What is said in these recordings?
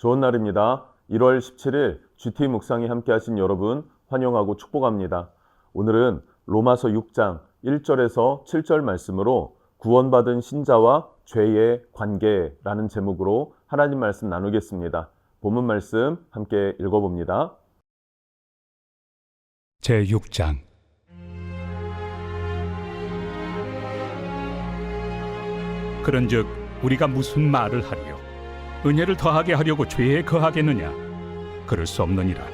좋은 날입니다. 1월 17일 GT 묵상에 함께 하신 여러분 환영하고 축복합니다. 오늘은 로마서 6장 1절에서 7절 말씀으로 구원받은 신자와 죄의 관계라는 제목으로 하나님 말씀 나누겠습니다. 본문 말씀 함께 읽어봅니다. 제6장 그런즉 우리가 무슨 말을 하리요? 은혜를 더하게 하려고 죄에 거하겠느냐? 그럴 수 없느니라.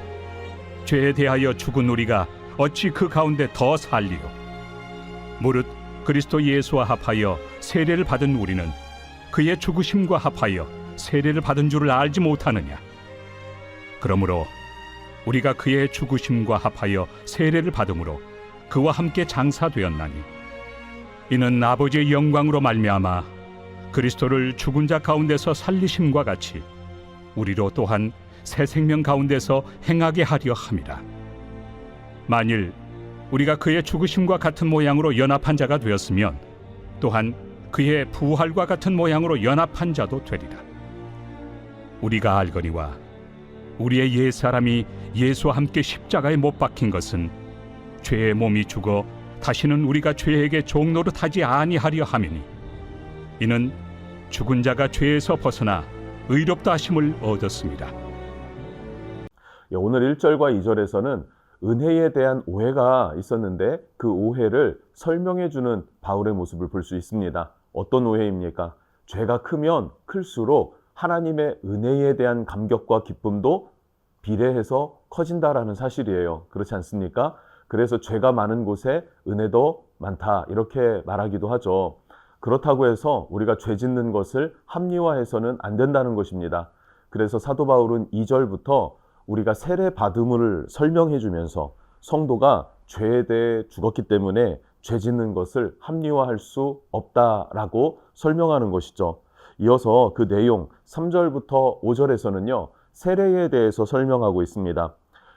죄에 대하여 죽은 우리가 어찌 그 가운데 더 살리요? 무릇 그리스도 예수와 합하여 세례를 받은 우리는 그의 죽으심과 합하여 세례를 받은 줄을 알지 못하느냐? 그러므로 우리가 그의 죽으심과 합하여 세례를 받음으로 그와 함께 장사되었나니 이는 아버지의 영광으로 말미암아 그리스도를 죽은 자 가운데서 살리심과 같이 우리로 또한 새 생명 가운데서 행하게 하려 함이라. 만일 우리가 그의 죽으심과 같은 모양으로 연합한 자가 되었으면 또한 그의 부활과 같은 모양으로 연합한 자도 되리라. 우리가 알거니와 우리의 옛사람이 예수와 함께 십자가에 못 박힌 것은 죄의 몸이 죽어 다시는 우리가 죄에게 종노릇하지 아니하려 함이니 이는 죽은 자가 죄에서 벗어나 의롭다 하심을 얻었습니다. 오늘 1절과 2절에서는 은혜에 대한 오해가 있었는데 그 오해를 설명해 주는 바울의 모습을 볼 수 있습니다. 어떤 오해입니까? 죄가 크면 클수록 하나님의 은혜에 대한 감격과 기쁨도 비례해서 커진다라는 사실이에요. 그렇지 않습니까? 그래서 죄가 많은 곳에 은혜도 많다 이렇게 말하기도 하죠. 그렇다고 해서 우리가 죄 짓는 것을 합리화해서는 안 된다는 것입니다. 그래서 사도 바울은 2절부터 우리가 세례 받음을 설명해 주면서 성도가 죄에 대해 죽었기 때문에 죄 짓는 것을 합리화할 수 없다라고 설명하는 것이죠. 이어서 그 내용 3절부터 5절에서는요. 세례에 대해서 설명하고 있습니다.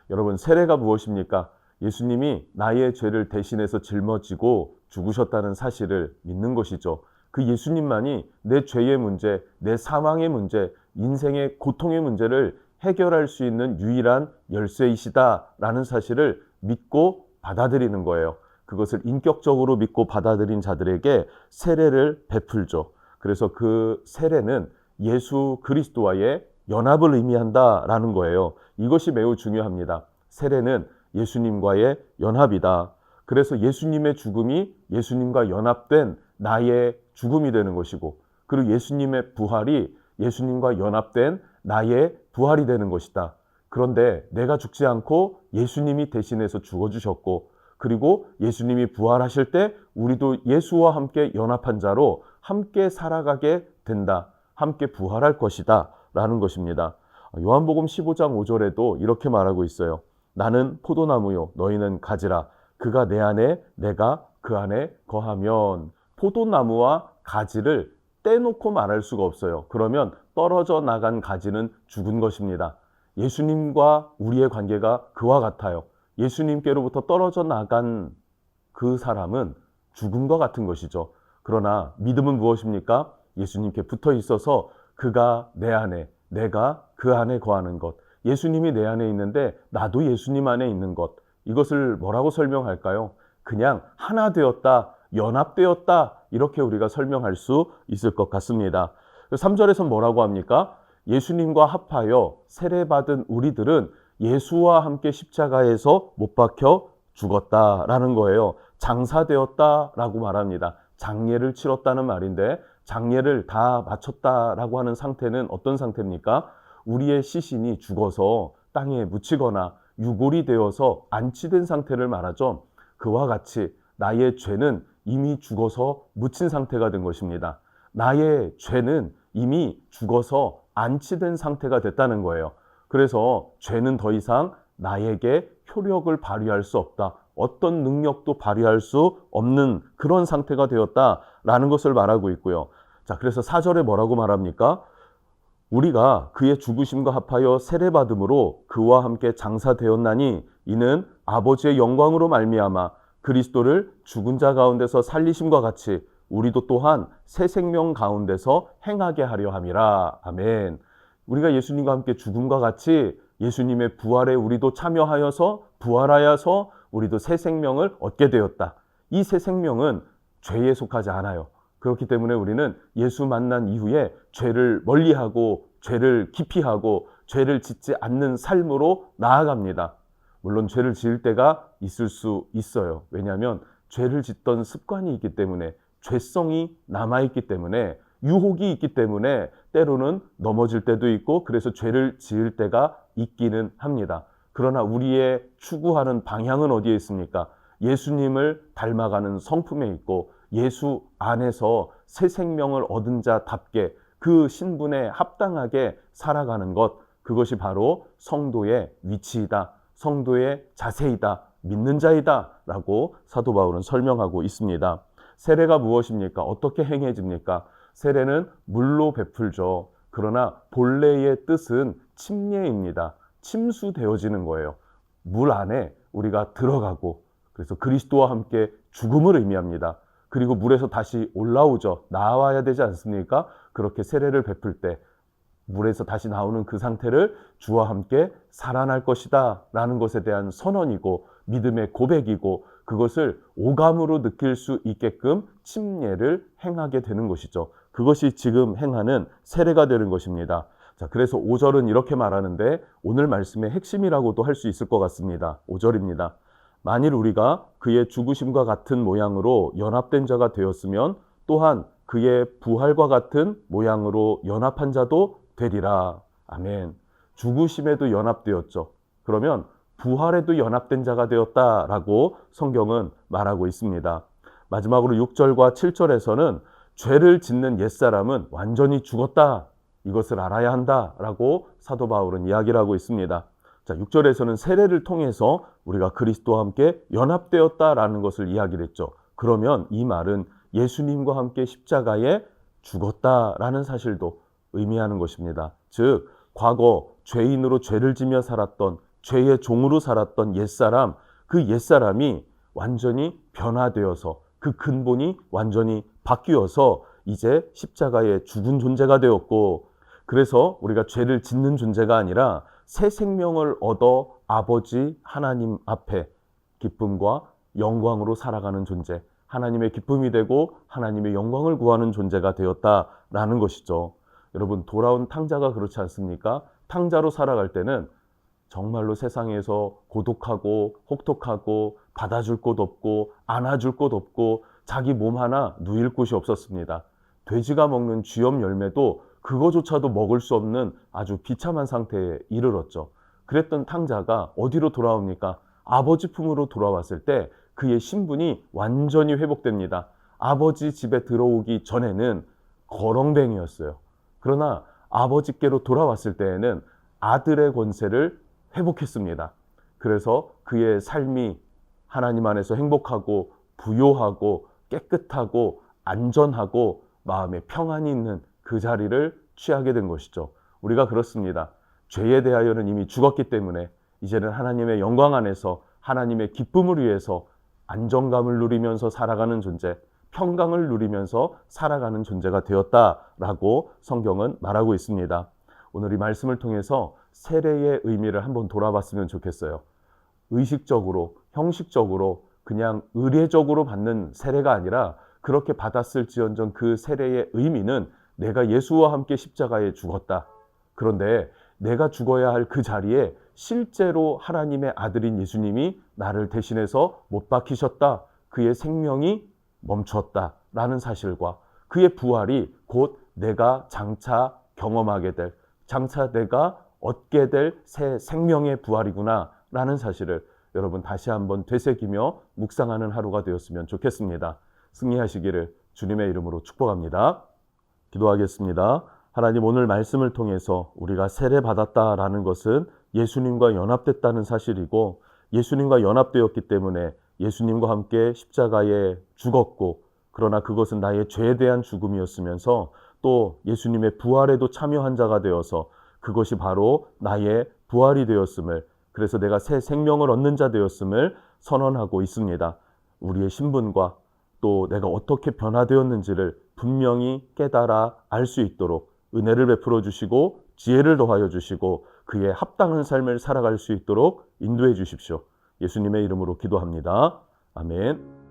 여러분, 세례가 무엇입니까? 예수님이 나의 죄를 대신해서 짊어지고 죽으셨다는 사실을 믿는 것이죠. 그 예수님만이 내 죄의 문제, 내 사망의 문제, 인생의 고통의 문제를 해결할 수 있는 유일한 열쇠이시다라는 사실을 믿고 받아들이는 거예요. 그것을 인격적으로 믿고 받아들인 자들에게 세례를 베풀죠. 그래서 그 세례는 예수 그리스도와의 연합을 의미한다라는 거예요. 이것이 매우 중요합니다. 세례는 예수님과의 연합이다. 그래서 예수님의 죽음이 예수님과 연합된 나의 죽음이 되는 것이고, 그리고 예수님의 부활이 예수님과 연합된 나의 부활이 되는 것이다. 그런데 내가 죽지 않고 예수님이 대신해서 죽어주셨고, 그리고 예수님이 부활하실 때 우리도 예수와 함께 연합한 자로 함께 살아가게 된다. 함께 부활할 것이다. 라는 것입니다. 요한복음 15장 5절에도 이렇게 말하고 있어요. 나는 포도나무요, 너희는 가지라. 그가 내 안에, 내가 그 안에 거하면. 포도나무와 가지를 떼놓고 말할 수가 없어요. 그러면 떨어져 나간 가지는 죽은 것입니다. 예수님과 우리의 관계가 그와 같아요. 예수님께로부터 떨어져 나간 그 사람은 죽음과 같은 것이죠. 그러나 믿음은 무엇입니까? 예수님께 붙어 있어서 그가 내 안에, 내가 그 안에 거하는 것. 예수님이 내 안에 있는데 나도 예수님 안에 있는 것. 이것을 뭐라고 설명할까요? 그냥 하나 되었다, 연합되었다, 이렇게 우리가 설명할 수 있을 것 같습니다. 3절에서 뭐라고 합니까? 예수님과 합하여 세례받은 우리들은 예수와 함께 십자가에서 못 박혀 죽었다라는 거예요. 장사되었다라고 말합니다. 장례를 치렀다는 말인데 장례를 다 마쳤다라고 하는 상태는 어떤 상태입니까? 우리의 시신이 죽어서 땅에 묻히거나 유골이 되어서 안치된 상태를 말하죠. 그와 같이 나의 죄는 이미 죽어서 묻힌 상태가 된 것입니다. 나의 죄는 이미 죽어서 안치된 상태가 됐다는 거예요. 그래서 죄는 더 이상 나에게 효력을 발휘할 수 없다. 어떤 능력도 발휘할 수 없는 그런 상태가 되었다라는 것을 말하고 있고요. 자, 그래서 4절에 뭐라고 말합니까? 우리가 그의 죽으심과 합하여 세례받음으로 그와 함께 장사되었나니 이는 아버지의 영광으로 말미암아 그리스도를 죽은 자 가운데서 살리심과 같이 우리도 또한 새 생명 가운데서 행하게 하려 함이라. 아멘. 우리가 예수님과 함께 죽음과 같이 예수님의 부활에 우리도 참여하여서 부활하여서 우리도 새 생명을 얻게 되었다. 이 새 생명은 죄에 속하지 않아요. 그렇기 때문에 우리는 예수 만난 이후에 죄를 멀리하고 죄를 기피하고 죄를 짓지 않는 삶으로 나아갑니다. 물론 죄를 지을 때가 있을 수 있어요. 왜냐하면 죄를 짓던 습관이 있기 때문에, 죄성이 남아있기 때문에, 유혹이 있기 때문에 때로는 넘어질 때도 있고 그래서 죄를 지을 때가 있기는 합니다. 그러나 우리의 추구하는 방향은 어디에 있습니까? 예수님을 닮아가는 성품에 있고 예수 안에서 새 생명을 얻은 자답게 그 신분에 합당하게 살아가는 것, 그것이 바로 성도의 위치이다, 성도의 자세이다, 믿는 자이다 라고 사도 바울은 설명하고 있습니다. 세례가 무엇입니까? 어떻게 행해집니까? 세례는 물로 베풀죠. 그러나 본래의 뜻은 침례입니다. 침수되어지는 거예요. 물 안에 우리가 들어가고, 그래서 그리스도와 함께 죽음을 의미합니다. 그리고 물에서 다시 올라오죠. 나와야 되지 않습니까? 그렇게 세례를 베풀 때 물에서 다시 나오는 그 상태를 주와 함께 살아날 것이다 라는 것에 대한 선언이고 믿음의 고백이고, 그것을 오감으로 느낄 수 있게끔 침례를 행하게 되는 것이죠. 그것이 지금 행하는 세례가 되는 것입니다. 자, 그래서 5절은 이렇게 말하는데 오늘 말씀의 핵심이라고도 할 수 있을 것 같습니다. 5절입니다. 만일 우리가 그의 죽으심과 같은 모양으로 연합된 자가 되었으면 또한 그의 부활과 같은 모양으로 연합한 자도 되리라. 아멘. 죽으심에도 연합되었죠. 그러면 부활에도 연합된 자가 되었다라고 성경은 말하고 있습니다. 마지막으로 6절과 7절에서는 죄를 짓는 옛사람은 완전히 죽었다, 이것을 알아야 한다라고 사도 바울은 이야기를 하고 있습니다. 자, 6절에서는 세례를 통해서 우리가 그리스도와 함께 연합되었다라는 것을 이야기를 했죠. 그러면 이 말은 예수님과 함께 십자가에 죽었다라는 사실도 의미하는 것입니다. 즉, 과거 죄인으로 죄를 지며 살았던, 죄의 종으로 살았던 옛사람, 그 옛사람이 완전히 변화되어서 그 근본이 완전히 바뀌어서 이제 십자가에 죽은 존재가 되었고, 그래서 우리가 죄를 짓는 존재가 아니라 새 생명을 얻어 아버지 하나님 앞에 기쁨과 영광으로 살아가는 존재, 하나님의 기쁨이 되고 하나님의 영광을 구하는 존재가 되었다라는 것이죠. 여러분, 돌아온 탕자가 그렇지 않습니까? 탕자로 살아갈 때는 정말로 세상에서 고독하고 혹독하고 받아줄 곳 없고 안아줄 곳 없고 자기 몸 하나 누일 곳이 없었습니다. 돼지가 먹는 쥐염 열매도 그거조차도 먹을 수 없는 아주 비참한 상태에 이르렀죠. 그랬던 탕자가 어디로 돌아옵니까? 아버지 품으로 돌아왔을 때 그의 신분이 완전히 회복됩니다. 아버지 집에 들어오기 전에는 거렁뱅이였어요. 그러나 아버지께로 돌아왔을 때에는 아들의 권세를 회복했습니다. 그래서 그의 삶이 하나님 안에서 행복하고 부요하고 깨끗하고 안전하고 마음에 평안이 있는 그 자리를 취하게 된 것이죠. 우리가 그렇습니다. 죄에 대하여는 이미 죽었기 때문에 이제는 하나님의 영광 안에서 하나님의 기쁨을 위해서 안정감을 누리면서 살아가는 존재, 평강을 누리면서 살아가는 존재가 되었다라고 성경은 말하고 있습니다. 오늘 이 말씀을 통해서 세례의 의미를 한번 돌아봤으면 좋겠어요. 의식적으로, 형식적으로, 그냥 의례적으로 받는 세례가 아니라 그렇게 받았을지언정 그 세례의 의미는 내가 예수와 함께 십자가에 죽었다. 그런데 내가 죽어야 할 그 자리에 실제로 하나님의 아들인 예수님이 나를 대신해서 못 박히셨다. 그의 생명이 멈췄다라는 사실과 그의 부활이 곧 내가 장차 경험하게 될, 장차 내가 얻게 될 새 생명의 부활이구나 라는 사실을 여러분 다시 한번 되새기며 묵상하는 하루가 되었으면 좋겠습니다. 승리하시기를 주님의 이름으로 축복합니다. 기도하겠습니다. 하나님, 오늘 말씀을 통해서 우리가 세례받았다라는 것은 예수님과 연합됐다는 사실이고, 예수님과 연합되었기 때문에 예수님과 함께 십자가에 죽었고, 그러나 그것은 나의 죄에 대한 죽음이었으면서 또 예수님의 부활에도 참여한 자가 되어서 그것이 바로 나의 부활이 되었음을, 그래서 내가 새 생명을 얻는 자 되었음을 선언하고 있습니다. 우리의 신분과 또 내가 어떻게 변화되었는지를 분명히 깨달아 알 수 있도록 은혜를 베풀어 주시고 지혜를 더하여 주시고 그에 합당한 삶을 살아갈 수 있도록 인도해 주십시오. 예수님의 이름으로 기도합니다. 아멘.